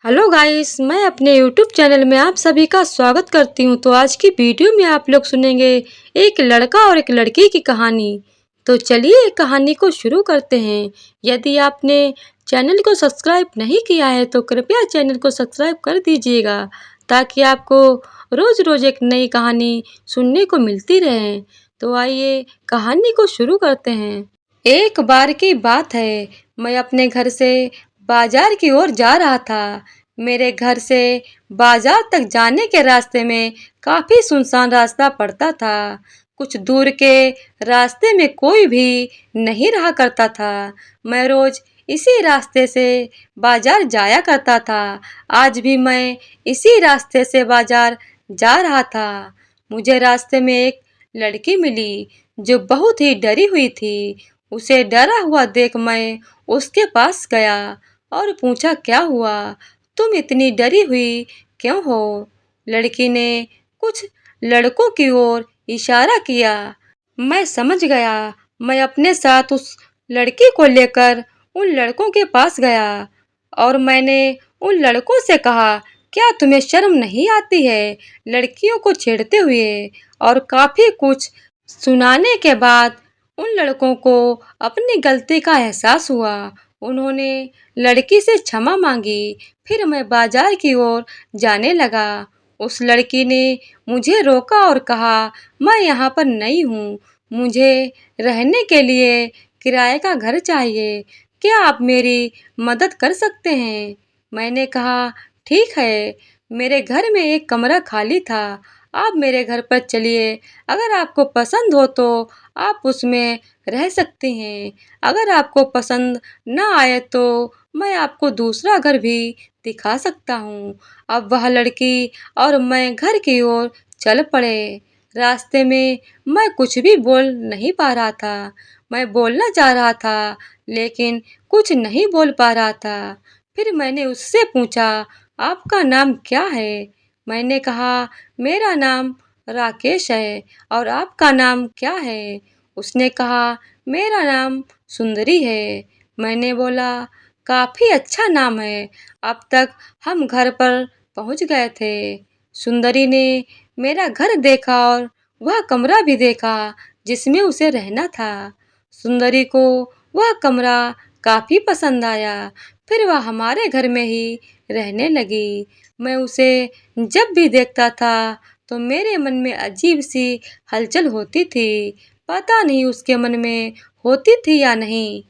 Hello guys, मैं अपने YouTube channel में आप सभी का स्वागत करती हूँ। तो आज की वीडियो में आप लोग सुनेंगे एक लड़का और एक लड़की की कहानी। तो चलिए कहानी को शुरू करते हैं। यदि आपने चैनल को सब्सक्राइब नहीं किया है तो कृपया चैनल को सब्सक्राइब कर दीजिएगा, ताकि आपको रोज़ रोज़ एक नई कहानी सुनने को मिलती रहे। तो आइए कहानी को शुरू करते हैं। एक बार की बात है, मैं अपने घर से बाजार की ओर जा रहा था। मेरे घर से बाजार तक जाने के रास्ते में काफी सुनसान रास्ता पड़ता था। कुछ दूर के रास्ते में कोई भी नहीं रहा करता था। मैं रोज इसी रास्ते से बाजार जाया करता था। आज भी मैं इसी रास्ते से बाजार जा रहा था। मुझे रास्ते में एक लड़की मिली जो बहुत ही डरी हुई थी। उसे डरा हुआ देख मैं उसके पास गया और पूछा, क्या हुआ? तुम इतनी डरी हुई क्यों हो? लड़की ने कुछ लड़कों की ओर इशारा किया। मैं समझ गया। मैं अपने साथ उस लड़की को लेकर उन लड़कों के पास गया और मैंने उन लड़कों से कहा, क्या तुम्हें शर्म नहीं आती है लड़कियों को छेड़ते हुए? और काफी कुछ सुनाने के बाद उन लड़कों को अपनी गलती का एहसास हुआ। उन्होंने लड़की से क्षमा मांगी। फिर मैं बाजार की ओर जाने लगा। उस लड़की ने मुझे रोका और कहा, मैं यहाँ पर नई हूँ, मुझे रहने के लिए किराए का घर चाहिए। क्या आप मेरी मदद कर सकते हैं? मैंने कहा, ठीक है, मेरे घर में एक कमरा खाली था, आप मेरे घर पर चलिए। अगर आपको पसंद हो तो आप उसमें रह सकती हैं। अगर आपको पसंद ना आए तो मैं आपको दूसरा घर भी दिखा सकता हूँ। अब वह लड़की और मैं घर की ओर चल पड़े। रास्ते में मैं कुछ भी बोल नहीं पा रहा था। मैं बोलना चाह रहा था लेकिन कुछ नहीं बोल पा रहा था। फिर मैंने उससे पूछा, आपका नाम क्या है? मैंने कहा, मेरा नाम राकेश है और आपका नाम क्या है? उसने कहा, मेरा नाम सुंदरी है। मैंने बोला, काफी अच्छा नाम है। अब तक हम घर पर पहुंच गए थे। सुंदरी ने मेरा घर देखा और वह कमरा भी देखा जिसमें उसे रहना था। सुंदरी को वह कमरा काफी पसंद आया। फिर वह हमारे घर में ही रहने लगी। मैं उसे जब भी देखता था तो मेरे मन में अजीब सी हलचल होती थी। पता नहीं उसके मन में होती थी या नहीं।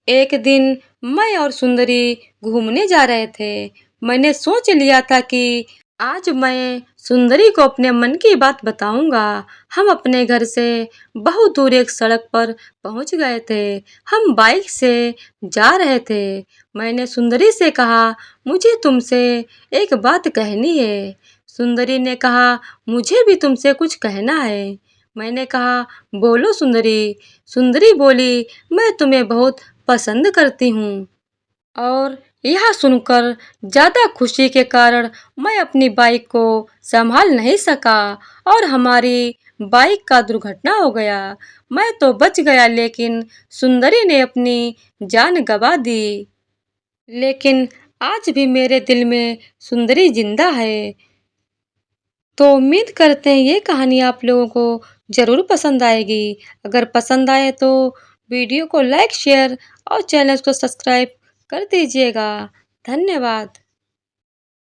एक दिन मैं और सुंदरी घूमने जा रहे थे। मैंने सोच लिया था कि आज मैं सुंदरी को अपने मन की बात बताऊंगा। हम अपने घर से बहुत दूर एक सड़क पर पहुंच गए थे। हम बाइक से जा रहे थे। मैंने सुंदरी से कहा, मुझे तुमसे एक बात कहनी है। सुंदरी ने कहा, मुझे भी तुमसे कुछ कहना है। मैंने कहा, बोलो सुंदरी। सुंदरी बोली, मैं तुम्हें बहुत पसंद करती हूँ। और यह सुनकर ज़्यादा खुशी के कारण मैं अपनी बाइक को संभाल नहीं सका और हमारी बाइक का दुर्घटना हो गया। मैं तो बच गया लेकिन सुंदरी ने अपनी जान गंवा दी। लेकिन आज भी मेरे दिल में सुंदरी जिंदा है। तो उम्मीद करते हैं ये कहानी आप लोगों को ज़रूर पसंद आएगी। अगर पसंद आए तो वीडियो को लाइक, शेयर और चैनल को सब्सक्राइब कर दीजिएगा। धन्यवाद।